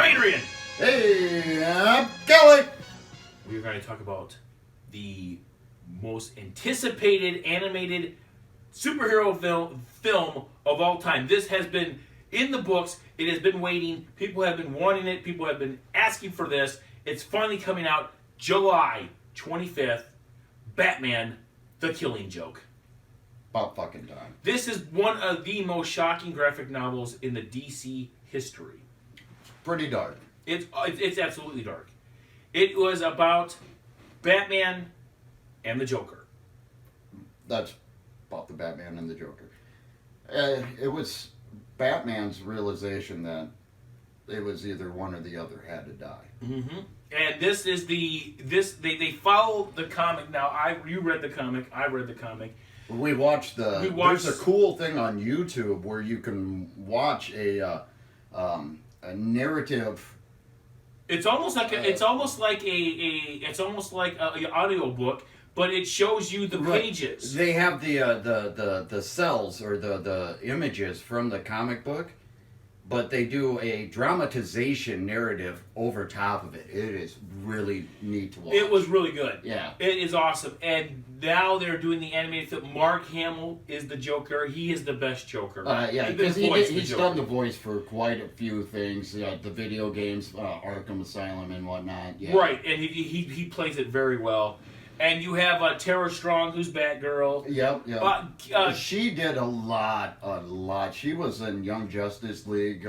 Adrian. Hey, I'm Kelly. We're going to talk about the most anticipated animated superhero film of all time. This has been in the books. It has been waiting. People have been wanting it. People have been asking for this. It's finally coming out July 25th. Batman, The Killing Joke. About fucking time. This is one of the most shocking graphic novels in the DC history. Pretty dark. It's absolutely dark. It was about Batman and the Joker. That's about the Batman and the Joker. It was Batman's realization that it was either one or the other had to die. Mm-hmm. And this is they follow the comic. Now you read the comic. I read the comic. We watched there's a cool thing on YouTube where you can watch a narrative. It's almost like an audio book, but it shows you the pages. They have the cells or the images from the comic book, but they do a dramatization narrative over top of it. It is really neat to watch. It was really good. Yeah. It is awesome. And now they're doing the animated film. Mark Hamill is the Joker. He is the best Joker. Yeah, because he's done the voice for quite a few things. The video games, Arkham Asylum and whatnot. Yeah. Right, and he plays it very well. And you have Tara Strong, who's Batgirl. Yep. She did a lot. She was in Young Justice League.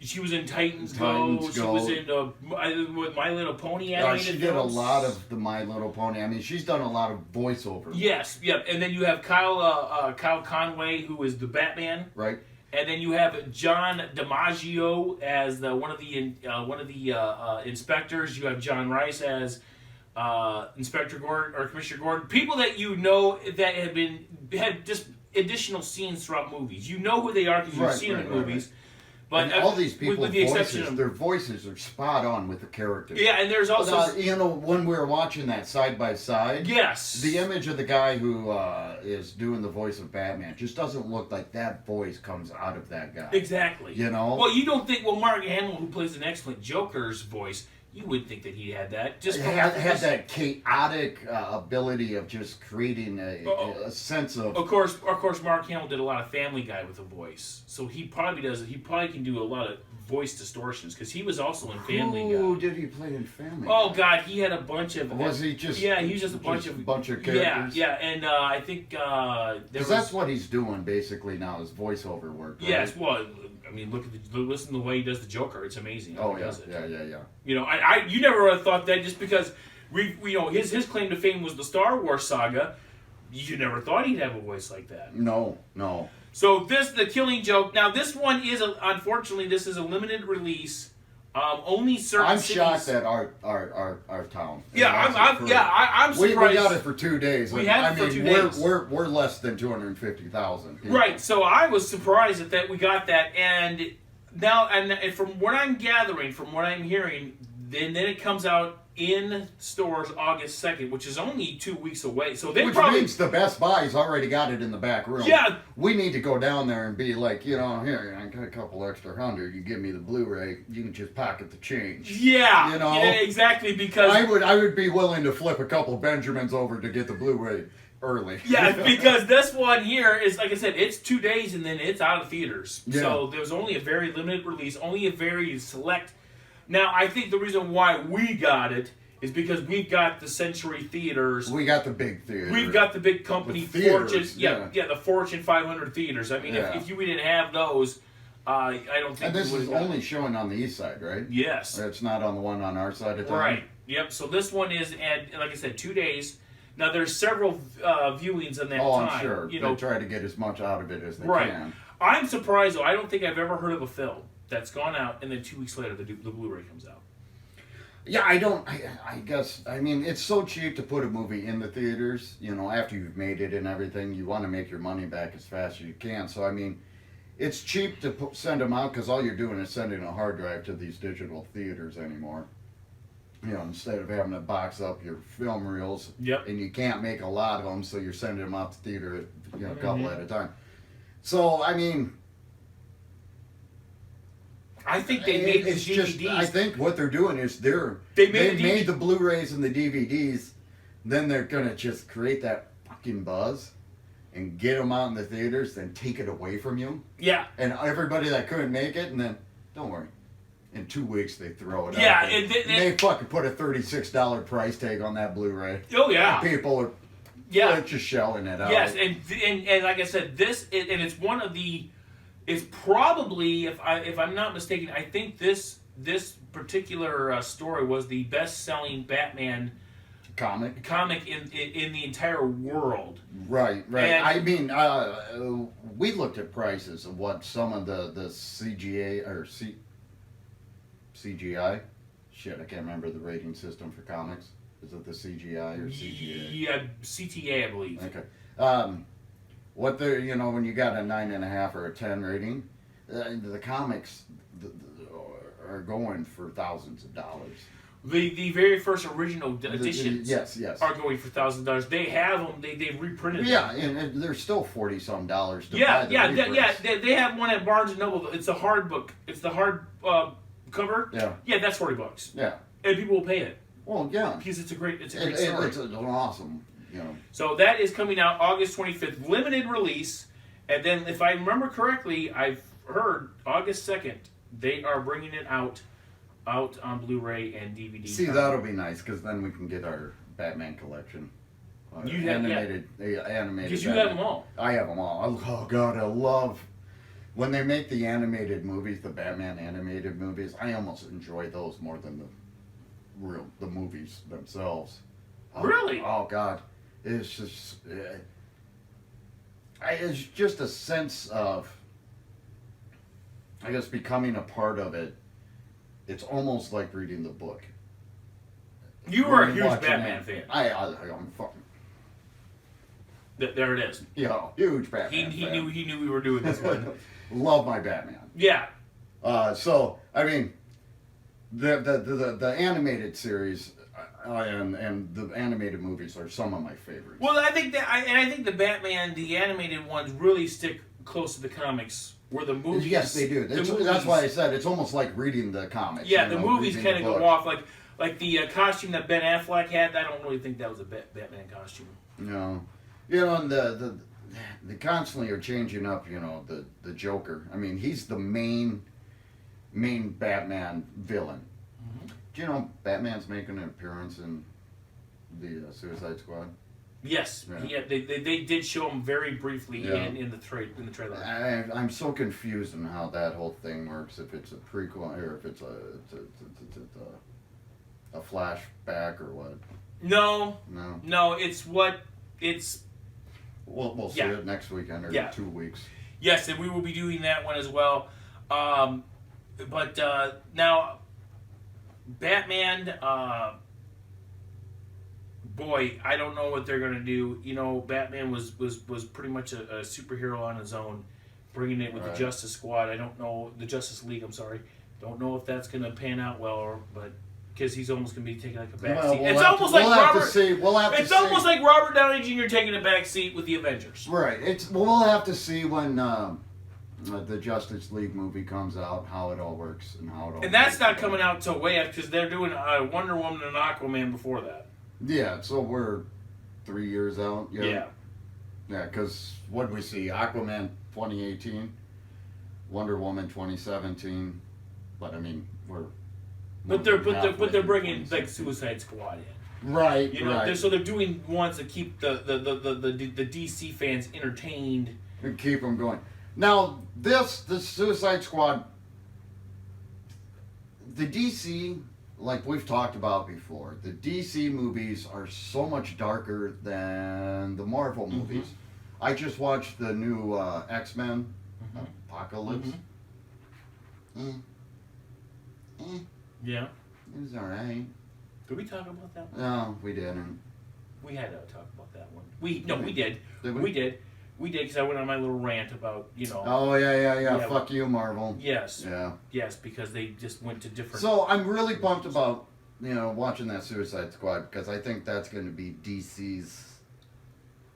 She was in Titans Go. She was in My Little Pony animated She did films. a lot of the My Little Pony. I mean, she's done a lot of voiceover. Yes, yep. And then you have Kyle Conway, who is the Batman. Right. And then you have John DiMaggio as one of the inspectors. You have John Rice as Inspector Gordon or Commissioner Gordon. People that you know that had just additional scenes throughout movies. You know who they are because you've seen them in movies. But all these people, with the exception of their voices are spot on with the characters. Yeah, and there's also when we were watching that side by side. Yes, the image of the guy who is doing the voice of Batman just doesn't look like that voice comes out of that guy. Exactly. You know. Well, you don't think Mark Hamill, who plays an excellent Joker's voice, you would think that he had that. Just had that chaotic ability of just creating a sense of. Of course, Mark Hamill did a lot of Family Guy with a voice, so he probably does it. He probably can do a lot of voice distortions because he was also in Family Guy. Who did he play in Family Guy? Oh God, he had a bunch of. Was he just? Yeah, he was just a bunch of characters. Yeah, and I think because that's what he's doing basically now is voiceover work. Right? Yes, well. I mean, listen to the way he does the Joker. It's amazing how he does it. Yeah. You know, you never would have thought that just because his claim to fame was the Star Wars saga. You never thought he'd have a voice like that. No. So The Killing Joke. Now this one is unfortunately this is a limited release. Only certain cities. I'm shocked at our town. I'm surprised. We got it for 2 days. We had it for 2 days. We're less than 250,000 people. Right. So I was surprised that we got that, and now and from what I'm gathering, from what I'm hearing, then it comes out in stores August 2nd, which is only 2 weeks away. So they which probably means the Best Buy's already got it in the back room. Yeah. We need to go down there and be like, here, I got a couple extra $100. You give me the Blu-ray, you can just pocket the change. Yeah. Yeah, exactly, because I would be willing to flip a couple Benjamins over to get the Blu-ray early. Yeah, because this one here is, like I said, it's 2 days and then it's out of theaters. Yeah. So there's only a very limited release, only a very select. Now, I think the reason why we got it is because we've got the Century Theaters. We got the big theater. We've got the big company Fortune. Yeah, the Fortune 500 theaters. I mean, if we didn't have those, I don't think. And this is only showing on the east side, right? Yes. It's not on the one on our side of town. Right. Yep. So this one is, and like I said, 2 days. Now there's several viewings in that time. Oh, I'm sure. They try to get as much out of it as they can. I'm surprised though. I don't think I've ever heard of a film that's gone out and then 2 weeks later the Blu-ray comes out. Yeah, I guess, I mean, it's so cheap to put a movie in the theaters, after you've made it and everything. You want to make your money back as fast as you can. So, I mean, it's cheap to send them out because all you're doing is sending a hard drive to these digital theaters anymore. Instead of having to box up your film reels. Yep. And you can't make a lot of them, so you're sending them out to theater, a couple at a time. So, I mean, I think they made it's the just. DVDs. I think what they're doing is they made made the Blu-rays and the DVDs. Then they're gonna just create that fucking buzz and get them out in the theaters, then take it away from you. Yeah. And everybody that couldn't make it, and then don't worry. In 2 weeks, they throw it out. Yeah, And they fucking put a $36 price tag on that Blu-ray. Oh yeah. And people are they're just shelling it out. Yes, and like I said, and it's one of the. It's probably, if I'm not mistaken, I think this particular story was the best-selling Batman comic in the entire world. Right. And, I mean, we looked at prices of what some of the CGA or CGI. Shit, I can't remember the rating system for comics. Is it the CGI or CGA? Yeah, CTA, I believe. Okay. What they're, when you got a 9.5 or a 10 rating, the comics are going for thousands of dollars. The very first original editions yes. are going for $1,000. They have them. They reprinted them. Yeah, and they're still $40-some to buy the They have one at Barnes and Noble. It's a hard book. It's the hard cover. Yeah, that's $40. Yeah, and people will pay it. Well, yeah, because it's a great story. It's an awesome. So that is coming out August 25th, limited release, and then if I remember correctly, I've heard August 2nd they are bringing it out on Blu-ray and DVD. See, that'll be nice because then we can get our Batman collection. Animated. Because you have them all. I have them all. Oh God, I love when they make the animated movies, the Batman animated movies. I almost enjoy those more than the movies themselves. Really? Oh God, it's just a sense of, I guess, becoming a part of it. It's almost like reading the book. You were a huge Batman fan. I'm fucking. There it is. Yeah, huge Batman. He knew we were doing this one. Love my Batman. Yeah. So I mean, the animated series and the animated movies are some of my favorites. Well, I think the Batman, the animated ones, really stick close to the comics. Where the movies, yes, they do. That's why I said it's almost like reading the comics. Yeah, the movies kind of go off like the costume that Ben Affleck had. I don't really think that was a Batman costume. No, and they constantly are changing up. The Joker. I mean, he's the main Batman villain. Mm-hmm. Do you know Batman's making an appearance in the Suicide Squad? Yes, yeah. They did show him very briefly in the trailer. I'm so confused on how that whole thing works. If it's a prequel or if it's a flashback or what? No. It's. We'll see it next weekend or 2 weeks. Yes, and we will be doing that one as well. But now, Batman. Boy, I don't know what they're gonna do. Batman was pretty much a superhero on his own, bringing it with the Justice Squad. I don't know the Justice League. I'm sorry, don't know if that's gonna pan out well, but because he's almost gonna be taking like a back seat. It's almost like Robert Downey Jr. taking a back seat with the Avengers. Right. We'll have to see when the Justice League movie comes out, how it all works and how it all. And that's not coming out till way after because they're doing Wonder Woman and Aquaman before that. Yeah, so we're 3 years out. Yeah, because what did we see? Aquaman 2018, Wonder Woman 2017. But I mean, But they're bringing like Suicide Squad in. Right. So they're doing ones to keep the DC fans entertained and keep them going. Now the Suicide Squad, the DC. Like we've talked about before, the DC movies are so much darker than the Marvel movies. I just watched the new X-Men Apocalypse. Yeah. It was alright. Did we talk about that one? No, we didn't. We had to talk about that one. We did. Did we? We did because I went on my little rant about Oh yeah. Fuck you, Marvel. Yes. Yeah. Yes, because they just went to different. So I'm really pumped about watching that Suicide Squad because I think that's going to be DC's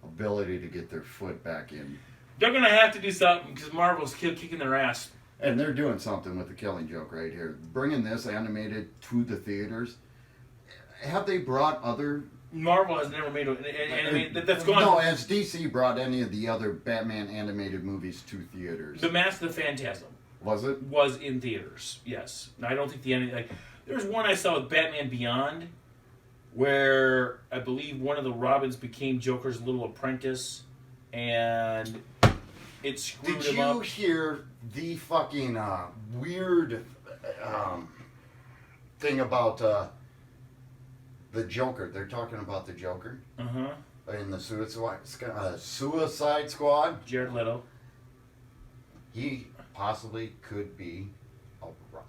ability to get their foot back in. They're going to have to do something because Marvel's kicking their ass. And they're doing something with the Killing Joke right here. Bringing this animated to the theaters. Have they brought other... Marvel has never made an animated... That's gone. No, has DC brought any of the other Batman animated movies to theaters? The Mask of the Phantasm. Was it? Was in theaters, yes. I don't think there's one I saw with Batman Beyond, where I believe one of the Robins became Joker's little apprentice, and it screwed him up. Did you hear the fucking weird thing about the Joker? They're talking about the Joker in the Suicide Squad. Jared Leto. He possibly could be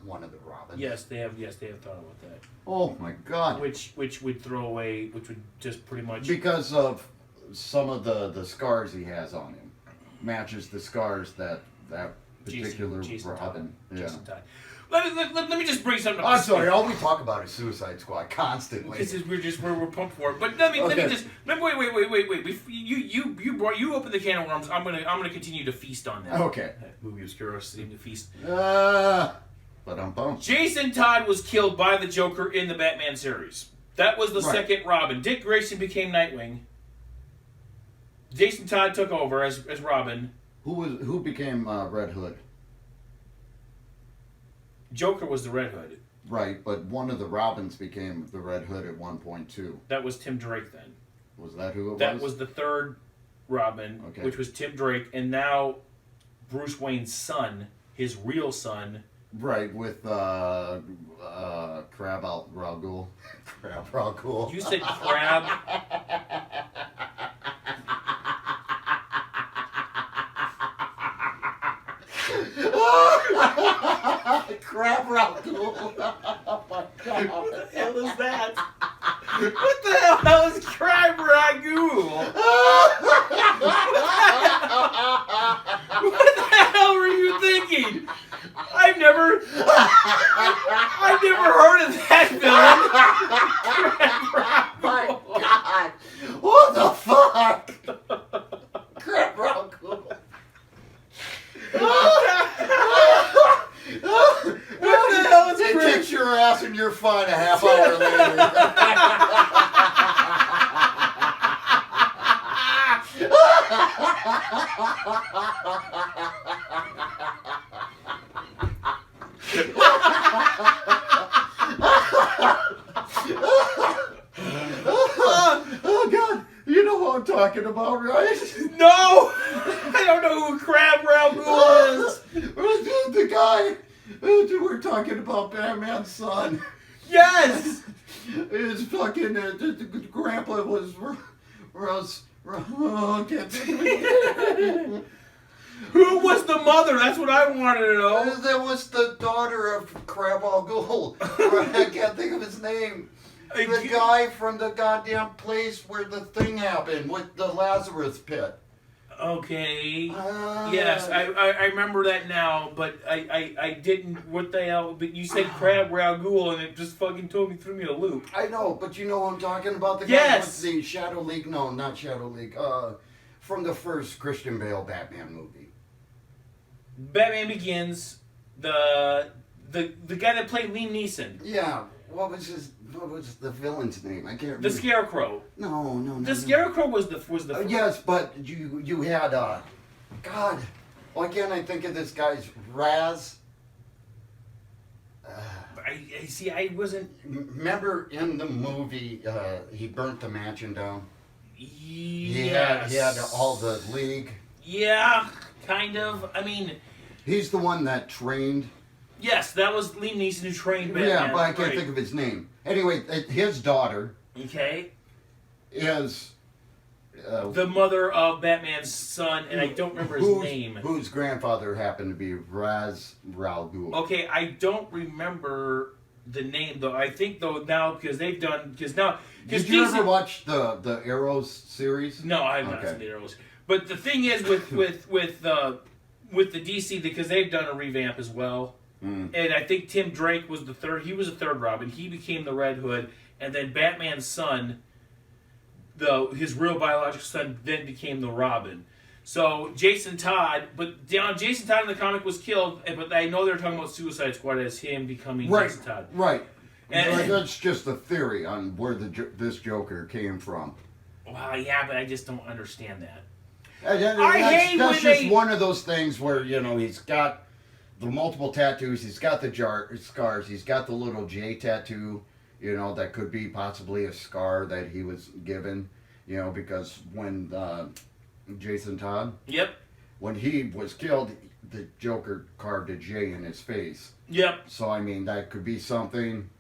one of the Robins. Yes, they have thought about that. Oh my God! Which would throw away, which would just pretty much because of some of the scars he has on him, matches the scars that particular Jason Robin. Todd. Yeah. Jason Todd. Let me just bring something up. I'm sorry. All we talk about is Suicide Squad constantly. This is we're pumped for it. But let me just wait. You open the can of worms. I'm gonna continue to feast on that. Okay. That movie was curiosity to feast. But I'm bummed. Jason Todd was killed by the Joker in the Batman series. That was the second Robin. Dick Grayson became Nightwing. Jason Todd took over as Robin. Who became Red Hood? Joker was the Red Hood. Right, but one of the Robins became the Red Hood at one point too. That was Tim Drake then. Was that who it was? That was the third Robin, which was Tim Drake, and now Bruce Wayne's son, his real son. Right, with Crab Al Ghul. Crab Al Ghul. You said Crab. Crab Ghul. Oh my God. What the hell is that? What the hell is crab ragout? What the hell were you thinking? I've never heard of that film. My God. What the fuck? Crab ragout. What the hell is they kick your ass and you're fine a half hour later. Oh God, you know what I'm talking about, right? No, I don't know who Crab Ragout is. The guy. We're talking about Batman's son. Yes! His fucking grandpa was I can't think of it. Who was the mother? That's what I wanted to know. That was the daughter of Crab Al Ghul. I can't think of his name. The guy from the goddamn place where the thing happened with the Lazarus Pit. Okay. Yes, I remember that now, but I didn't. What the hell? But you said Crab Ragout, and it just fucking threw me a loop. I know, but you know what I'm talking about? The guy Yes. with the Shadow League. No, not Shadow League. From the first Christian Bale Batman movie. Batman Begins. The guy that played Liam Neeson. Yeah. What was the villain's name? I can't remember. The Scarecrow. No. The Scarecrow was the. Yes, but you had God. Why can't I think of this guy's Raz? I see. I wasn't. Remember in the movie, he burnt the mansion down. Yes. He had all the League. Yeah, kind of. I mean, he's the one that trained. Yes, that was Liam Neeson who trained Batman. Yeah, but I can't think of his name. Anyway, his daughter. Okay. Is the mother of Batman's son, and I don't remember his name. Whose grandfather happened to be Ra's Al Ghul. Okay, I don't remember the name though. I think though now because they've done now. Did you ever watch the Arrows series? No, I have not seen the Arrows. But the thing is with the DC because they've done a revamp as well. And I think Tim Drake was the third. He was the third Robin. He became the Red Hood, and then Batman's son, his real biological son, then became the Robin. So Jason Todd, but Jason Todd in the comic was killed, but I know they're talking about Suicide Squad as him becoming Jason Todd. Right. And That's just a theory on where this Joker came from. Well, yeah, but I just don't understand that. That's just one of those things where, he's got the multiple tattoos, he's got the scars, he's got the little J tattoo, that could be possibly a scar that he was given, because when Jason Todd, yep, when he was killed, the Joker carved a J in his face. Yep. So, that could be something.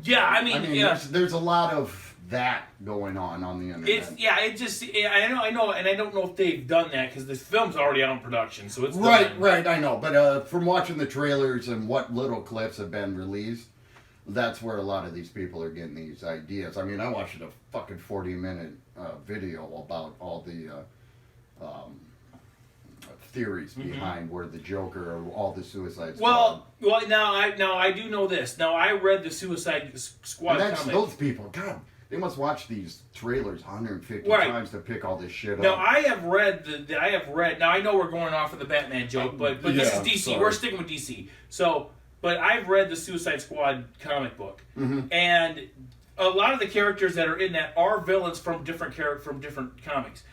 Yeah, yeah. There's a lot of that going on the internet. I know, and I don't know if they've done that because this film's already out in production, so it's right, done. Right. I know, but from watching the trailers and what little clips have been released, that's where a lot of these people are getting these ideas. I watched a fucking 40-minute video about all the theories behind where the Joker or all the Suicide Squad. Well, now I do know this. Now I read the Suicide Squad comic. Those people, God. They must watch these trailers 150 times to pick all this shit up. Now I have read Now I know we're going off of the Batman joke, but this is DC. Sorry. We're sticking with DC. So, but I've read the Suicide Squad comic book, and a lot of the characters that are in that are villains from different comics.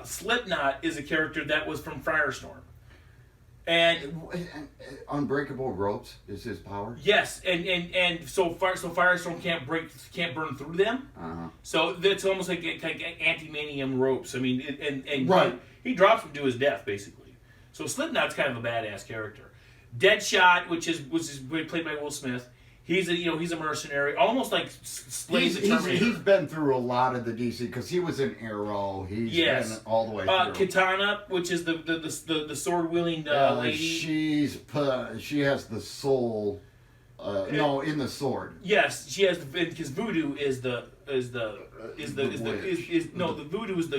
Slipknot is a character that was from Firestorm. And unbreakable ropes is his power. Yes, and so Firestorm can't burn through them. So it's almost like anti-manium ropes. And he drops him to his death basically. So Slipknot's kind of a badass character. Deadshot, which is played by Will Smith. He's a mercenary, almost like Slade the Terminator. He's been through a lot of the DC because he was in Arrow. He's been all the way through. Katana, which is the sword wielding lady. She has the soul. In the sword. Yes, she has because voodoo is the voodoo is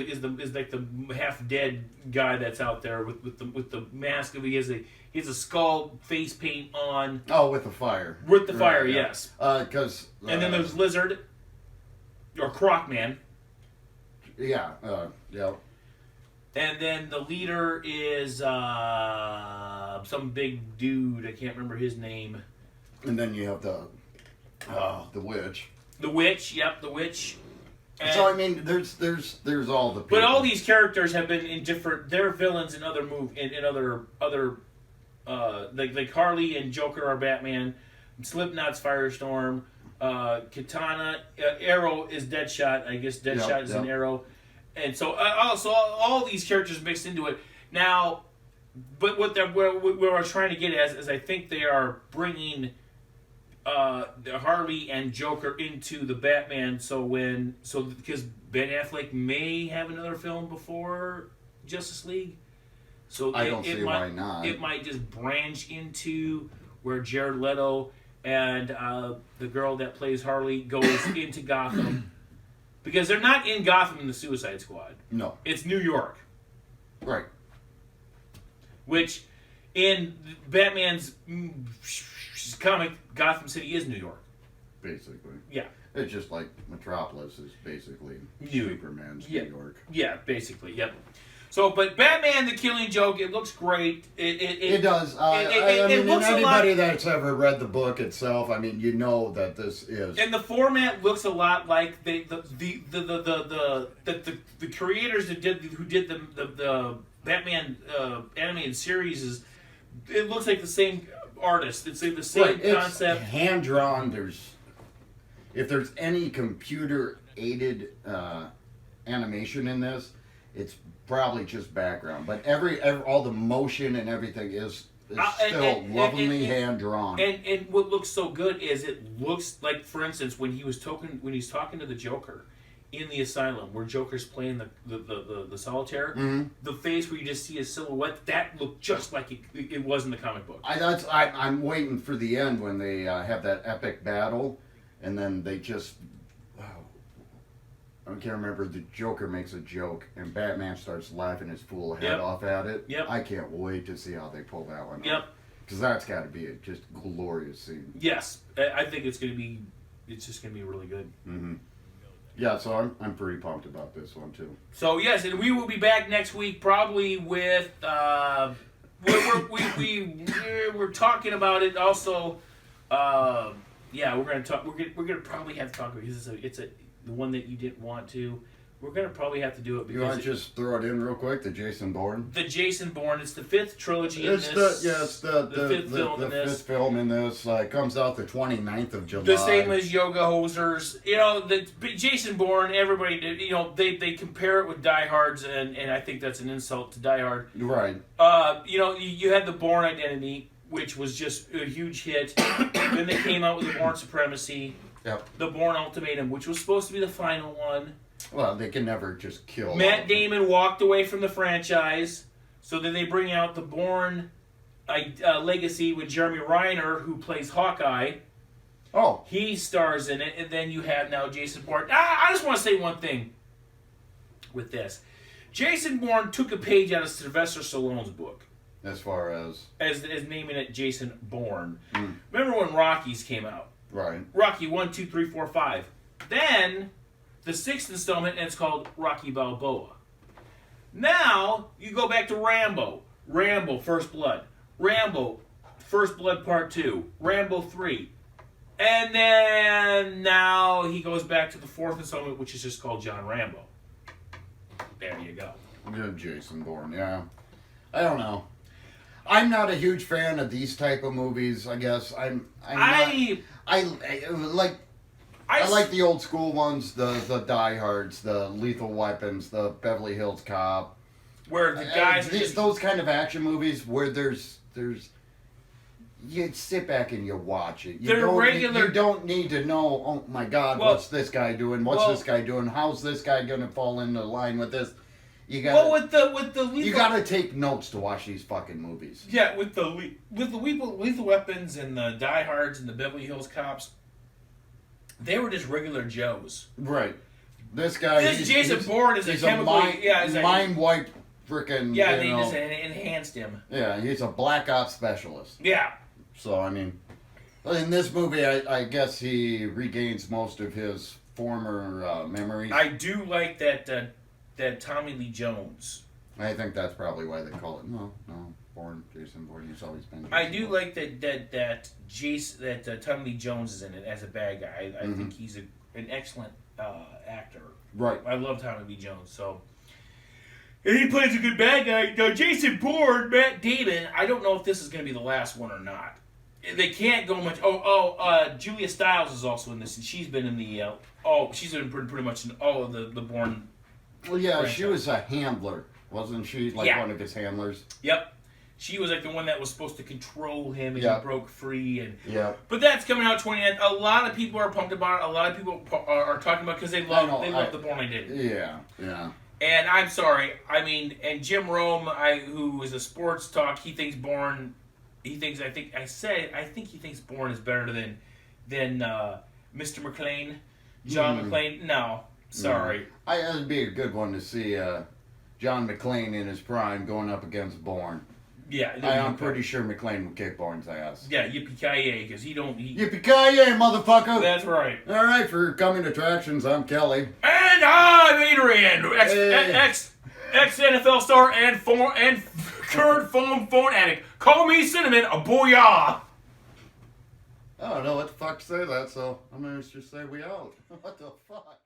like the half dead guy that's out there with the mask of he has a skull face paint on. Oh, with the fire. With the fire, yes. And then there's Lizard or Crocman. Yeah. Yeah. And then the leader is some big dude. I can't remember his name. And then you have the witch. The witch, yep, the witch. And so there's all the people. But all these characters have been in different. They're villains in other like Harley and Joker are Batman. Slipknot's Firestorm. Katana, Arrow is Deadshot. I guess Deadshot is an Arrow. And so all these characters mixed into it now. But what we're trying to get at is I think they are bringing Harley and Joker into the Batman. Because Ben Affleck may have another film before Justice League. So I don't see why not. It might just branch into where Jared Leto and the girl that plays Harley goes into Gotham. Because they're not in Gotham in the Suicide Squad. No. It's New York. Right. Which, in Batman's comic, Gotham City is New York. Basically. Yeah. It's just like Metropolis is basically Superman's New York. Yeah, basically, yep. So, but Batman: The Killing Joke, it looks great. It does. It looks anybody that's ever read the book itself, you know that this is. And the format looks a lot like the creators who did the Batman animated series. It looks like the same artist. It's like the same concept. It's hand drawn. If there's any computer aided animation in this, it's probably just background, but all the motion and everything is still lovingly hand drawn. And what looks so good is it looks like, for instance, when he's talking to the Joker in the asylum, where Joker's playing the solitaire, the face where you just see his silhouette, that looked just like it was in the comic book. I'm waiting for the end when they have that epic battle, and then they just. I can't remember, the Joker makes a joke and Batman starts laughing his fool head off at it. Yep. I can't wait to see how they pull that one off. Up. Because that's got to be a just glorious scene. Yes. I think it's just going to be really good. Mm-hmm. Yeah, so I'm pretty pumped about this one too. So yes, and we will be back next week probably with we're talking about it also. Yeah, we're gonna talk. We're gonna probably have to talk because it's the one that you didn't want to. We're gonna probably have to do it because You want to just throw it in real quick? The Jason Bourne. the Jason Bourne. It's the fifth trilogy in It's this. it's the fifth film in this. fifth film in this. Comes out the 29th of July. The same as Yoga Hosers. You know, the Jason Bourne, everybody, you know, they compare it with Die Hards, and I think that's an insult to Die Hard. Right. You know, you had the Bourne Identity, which was just a huge hit. Then they came out with the Bourne Supremacy. Yep. The Bourne Ultimatum, which was supposed to be the final one. Well, they can never just kill. Matt Damon walked away from the franchise, so then they bring out the Bourne Legacy with Jeremy Renner, who plays Hawkeye. Oh. He stars in it, and then you have now Jason Bourne. I just want to say one thing with this. Jason Bourne took a page out of Sylvester Stallone's book. As far as naming it Jason Bourne. Remember when Rockies came out? Right. Rocky 1, 2, 3, 4, 5. Then the sixth installment, and it's called Rocky Balboa. Now you go back to Rambo. Rambo First Blood. Rambo First Blood Part 2. Rambo 3. And then now he goes back to the fourth installment, which is just called John Rambo. There you go. Yeah, Jason Bourne. Yeah. I don't know. I'm not a huge fan of these type of movies. I guess I like the old school ones, the Die Hards, the Lethal Weapons, the Beverly Hills Cop. Where the guys those kind of action movies where there's you sit back and you watch it. You don't need to know, oh my God, what's this guy doing? What's this guy doing? How's this guy going to fall into line with this? You got with the lethal, you got to take notes to watch these fucking movies. Yeah, with the Lethal Weapons and the Die Hards and the Beverly Hills Cops, they were just regular Joes. Right. This guy. Jason Bourne is a chemically mind wiped freaking. Yeah, they just enhanced him. Yeah, he's a black ops specialist. Yeah. So I mean, in this movie, I guess he regains most of his former memories. I do like that Tommy Lee Jones. I think that's probably why they call it Jason Bourne. He's always been. I do like that Tommy Lee Jones is in it as a bad guy. I think he's an excellent actor. Right. I love Tommy Lee Jones. So, and he plays a good bad guy. Now, Jason Bourne, Matt Damon. I don't know if this is going to be the last one or not. They can't go much. Julia Stiles is also in this, and she's been in the. She's been pretty much in all of the Bourne. Well, yeah, franchise. She was a handler, wasn't she? One of his handlers. Yep. She was like the one that was supposed to control him, and he broke free. But that's coming out 29th. A lot of people are pumped about it. A lot of people are talking about it because they love the Bourne Identity. Yeah, yeah. And I'm sorry. I mean, and Jim Rome, who is a sports talk, he thinks Bourne. He thinks he thinks Bourne is better than Mr. McClane, John McClane. No, sorry. It'd be a good one to see John McClane in his prime going up against Bourne. Yeah, I'm pretty sure McClane would kick Bourne's ass. Yeah, yippee-ki-yay, because yippee-ki-yay, motherfucker! That's right. All right, for coming attractions, I'm Kelly. And I'm Adrian, ex-NFL star and current phone addict. Call me Cinnamon, a booyah! I don't know what the fuck to say that, so I'm going to just say we out. What the fuck?